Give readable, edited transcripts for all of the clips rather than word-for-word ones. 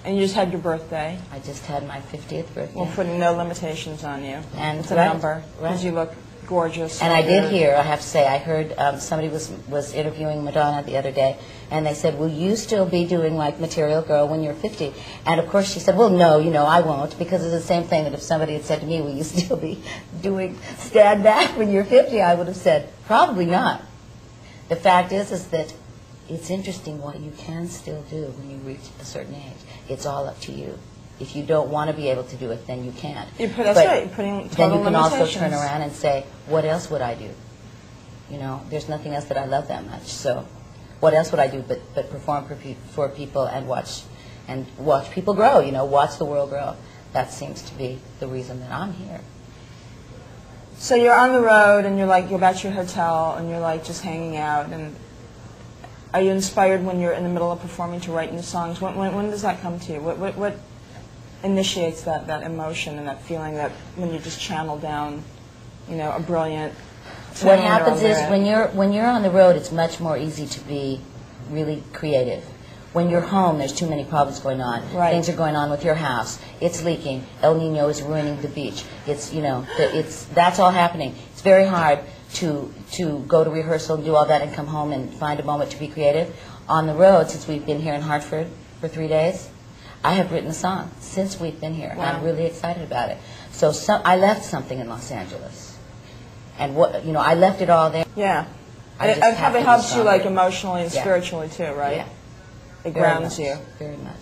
And you just had your birthday. I just had my 50th birthday. We're putting no limitations on you. And it's a number, because you look gorgeous. And I did hear, I have to say, I heard somebody was interviewing Madonna the other day, and they said, will you still be doing like Material Girl when you're 50? And of course she said, well, no, you know, I won't, because it's the same thing that if somebody had said to me, will you still be doing Stand Back when you're 50? I would have said, probably not. The fact is that it's interesting what you can still do when you reach a certain age. It's all up to you. If you don't want to be able to do it, then you can't. That's right. You're putting total then you can also limitations. turn around and say, what else would I do? You know, there's nothing else that I love that much. So what else would I do but perform for people and watch people grow, you know, watch the world grow. That seems to be the reason that I'm here. So you're on the road and you're back to your hotel and you're like just hanging out. And are you inspired when you're in the middle of performing to write new songs? When does that come to you? What initiates that emotion and that feeling that when you just channel down, you know, a brilliant... What happens is when you're on the road, it's much more easy to be really creative. When you're home, there's too many problems going on. Right. Things are going on with your house. It's leaking. El Nino is ruining the beach. It's, you know, that's all happening. It's very hard to go to rehearsal and do all that and come home and find a moment to be creative. On the road, since we've been here in Hartford for 3 days, I have written a song since we've been here. Wow. And I'm really excited about it. So I left something in Los Angeles. And I left it all there. Yeah. It probably helps you like emotionally and spiritually too, right? Yeah. It grounds you. Very much.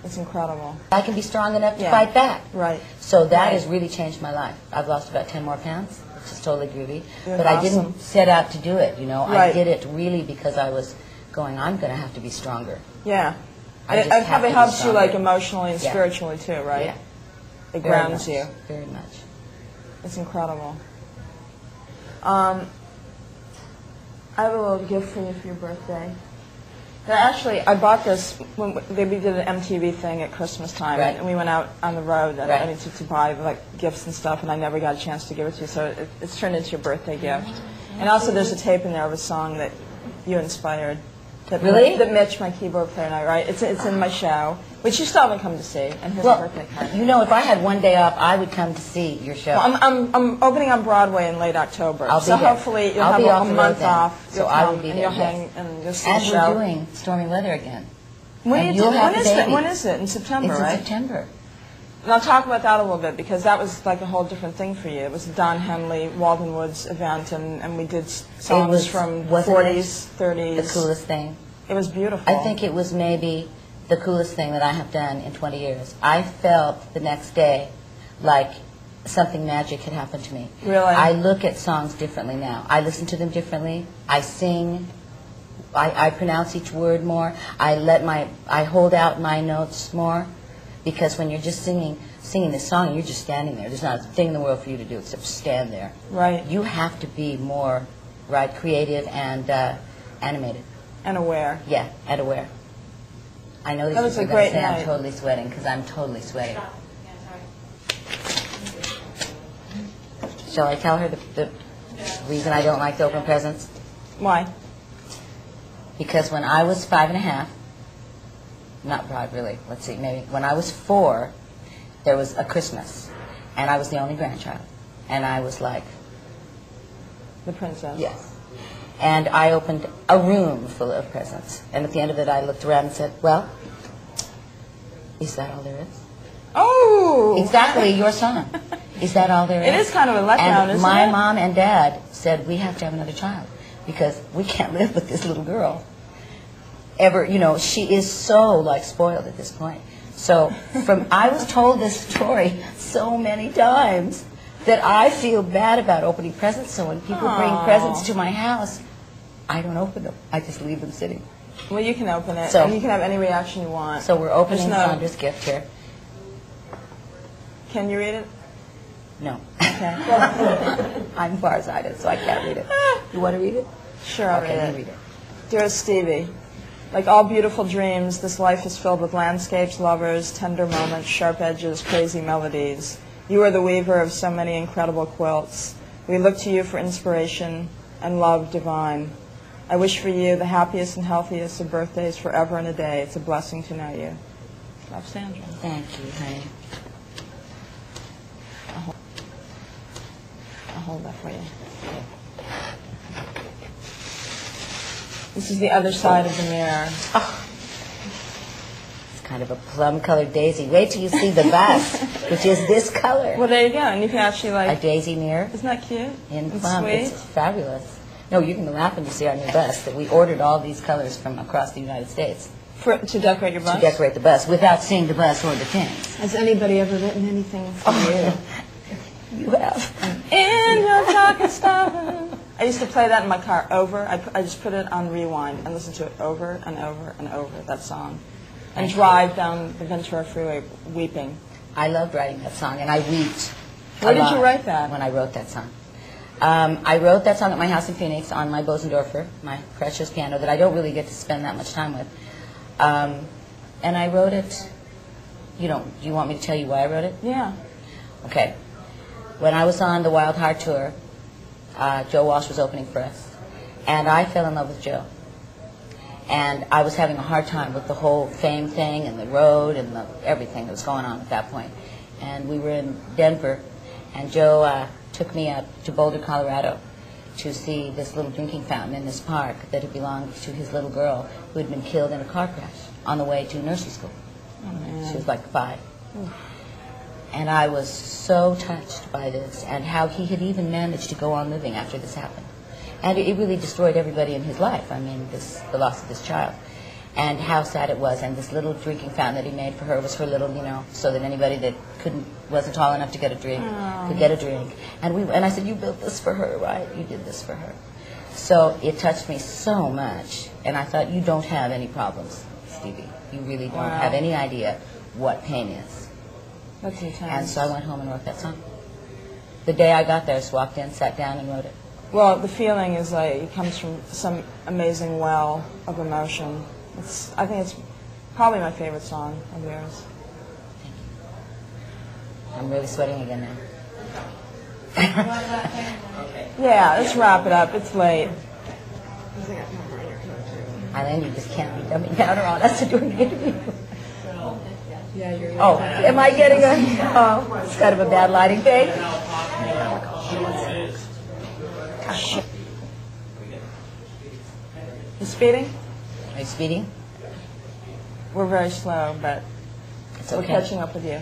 It's incredible. I can be strong enough to fight back. Right. So that has really changed my life. I've lost about 10 more pounds, which is totally groovy. You're but awesome. I didn't set out to do it, you know. Right. I did it really because I was going, I'm going to have to be stronger. Yeah. It probably helps you like emotionally and spiritually too, right? Yeah. It grounds you. Very much. It's incredible. I have a little gift for you for your birthday. Actually, I bought this when we did an MTV thing at Christmas time, and we went out on the road and to buy like gifts and stuff, and I never got a chance to give it to you, so it's turned into your birthday gift. And also, there's a tape in there of a song that you inspired. Really? That Mitch, my keyboard player, and I write. It's in my show, which you still haven't come to see. And here's a birthday card. You know, if I had one day off, I would come to see your show. Well, I'm opening on Broadway in late October, I'll be so there. hopefully you'll have a month off. So I will be there. You'll hang and you'll see the show. And we're doing Stormy Weather again. When is it? In September, right? It's in September. And I'll talk about that a little bit, because that was like a whole different thing for you. It was a Don Henley, Walden Woods event, and we did songs from 40s, 30s. The coolest thing. It was beautiful. I think it was maybe the coolest thing that I have done in 20 years. I felt the next day like something magic had happened to me. Really? I look at songs differently now. I listen to them differently. I sing. I pronounce each word more. I hold out my notes more, because when you're just singing this song, you're just standing there. There's not a thing in the world for you to do except stand there. Right. You have to be more, creative and animated. And aware. Yeah, and aware. I know that was a great night. I'm totally sweating, because I'm totally sweating. Shall I tell her the reason I don't like to open presents? Why? Because when I was 5.5, not broad really, let's see, maybe when I was 4, there was a Christmas, and I was the only grandchild, and I was like... The princess. Yes. And I opened a room full of presents. And at the end of it, I looked around and said, well, is that all there is? Oh! Exactly, your song. Is that all there is? It is kind of a letdown, isn't it? And my mom and dad said, we have to have another child, because we can't live with this little girl. She is so, spoiled at this point. So, I was told this story so many times that I feel bad about opening presents. So when people bring presents to my house, I don't open them. I just leave them sitting. Well, you can open it, and you can have any reaction you want. So we're opening Sandra's gift here. Can you read it? No. Okay. I'm farsighted, so I can't read it. You want to read it? Sure, I'll read it. Read it. Dearest Stevie, like all beautiful dreams, this life is filled with landscapes, lovers, tender moments, sharp edges, crazy melodies. You are the weaver of so many incredible quilts. We look to you for inspiration and love divine. I wish for you the happiest and healthiest of birthdays forever and a day. It's a blessing to know you. Love, Sandra. Thank you, honey. I'll hold that for you. This is the other side of the mirror. Oh. It's kind of a plum-colored daisy. Wait till you see the bust, which is this color. Well, there you go. And you can actually like... A daisy mirror. Isn't that cute? In and plum. Sweet? It's fabulous. No, you're going to laugh when you see our new bust, that we ordered all these colors from across the United States. To decorate your bust? To decorate the bust, without seeing the bust or the things. Has anybody ever written anything for you? You have. In your talking style. I used to play that in my car over. I just put it on rewind and listen to it over and over and over, that song. And drive down the Ventura Freeway weeping. I loved writing that song, and I wept. Where did you write that? When I wrote that song. I wrote that song at my house in Phoenix on my Bosendorfer, my precious piano that I don't really get to spend that much time with. And I wrote it, do you want me to tell you why I wrote it? Yeah. Okay. When I was on the Wild Heart Tour, Joe Walsh was opening for us, and I fell in love with Joe. And I was having a hard time with the whole fame thing and the road and everything that was going on at that point. And we were in Denver, and Joe took me up to Boulder, Colorado, to see this little drinking fountain in this park that had belonged to his little girl who had been killed in a car crash on the way to nursery school. Oh, man. She was like 5. Oof. And I was so touched by this and how he had even managed to go on living after this happened. And it really destroyed everybody in his life. I mean, the loss of this child. And how sad it was. And this little drinking fountain that he made for her was her little, so that anybody that wasn't tall enough to get a drink could get a drink. And I said, you built this for her, right? You did this for her. So it touched me so much. And I thought, you don't have any problems, Stevie. You really don't have any idea what pain is. That's intense. And so I went home and wrote that song. The day I got there, I just walked in, sat down, and wrote it. Well, the feeling is like it comes from some amazing well of emotion. I think it's probably my favorite song of yours. Thank you. I'm really sweating again now. Yeah, let's wrap it up. It's late. Eileen, you just can't be dumbing down on us to do an interview. Yeah, you're right. Oh, am I getting it's kind of a bad lighting thing? You speeding? Are you speeding? We're very slow, but It's we're okay. catching up with you.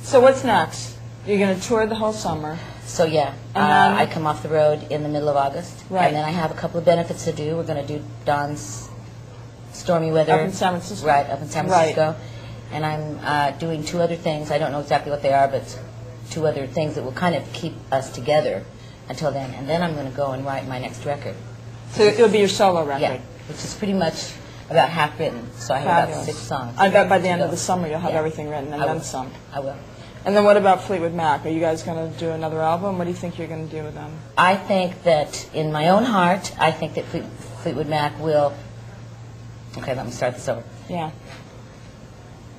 So what's next? You're going to tour the whole summer. So yeah, And then- I come off the road in the middle of August. Right. And then I have a couple of benefits to do. We're going to do Don's Stormy Weather. Up in San Francisco. Right, up in San Right. Francisco. And I'm doing 2 other things. I don't know exactly what they are, but 2 other things that will kind of keep us together until then. And then I'm going to go and write my next record. So it'll be your solo record. Yeah, which is pretty much about half written. So I have about Fabulous. 6 songs. I bet by the to end go. of the summer you'll have Yeah. everything written and I then will. some. I will. And then what about Fleetwood Mac? Are you guys going to do another album? What do you think you're going to do with them? I think that in my own heart, I think that Fleetwood Mac will... Okay, let me start this over. Yeah.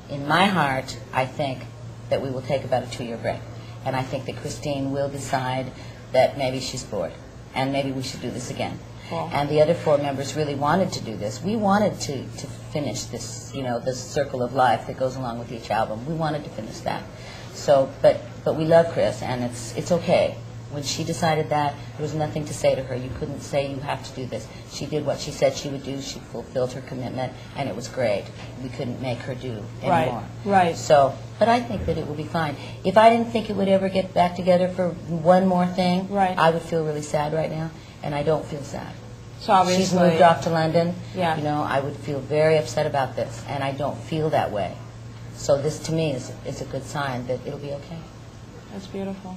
In my heart, I think that we will take about a 2-year break. And I think that Christine will decide that maybe she's bored. And maybe we should do this again. Cool. And the other 4 members really wanted to do this. We wanted to finish this, this circle of life that goes along with each album. We wanted to finish that. So, but we love Chris, and it's okay. When she decided that, there was nothing to say to her. You couldn't say you have to do this. She did what she said she would do. She fulfilled her commitment, and it was great. We couldn't make her do anymore. Right. So, but I think that it will be fine. If I didn't think it would ever get back together for one more thing, Right. I would feel really sad right now, and I don't feel sad. So obviously... She's moved off to London. Yeah. I would feel very upset about this, and I don't feel that way. So this, to me, is a good sign that it'll be okay. That's beautiful.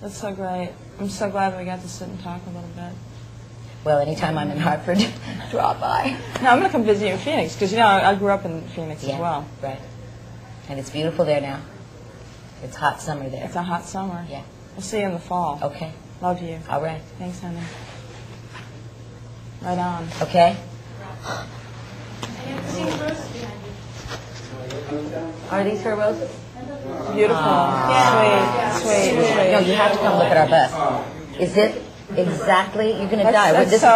That's so great. I'm so glad we got to sit and talk a little bit. Well, anytime I'm in Hartford, drop by. No, I'm going to come visit you in Phoenix, because, I grew up in Phoenix as well. Right. And it's beautiful there now. It's hot summer there. It's a hot summer. Yeah. We'll see you in the fall. Okay. Love you. All right. Thanks, honey. Right on. Okay. Are these her roses? Beautiful. Sweet. No, you have to come look at our bus. Is it exactly? You're going to die. That's This so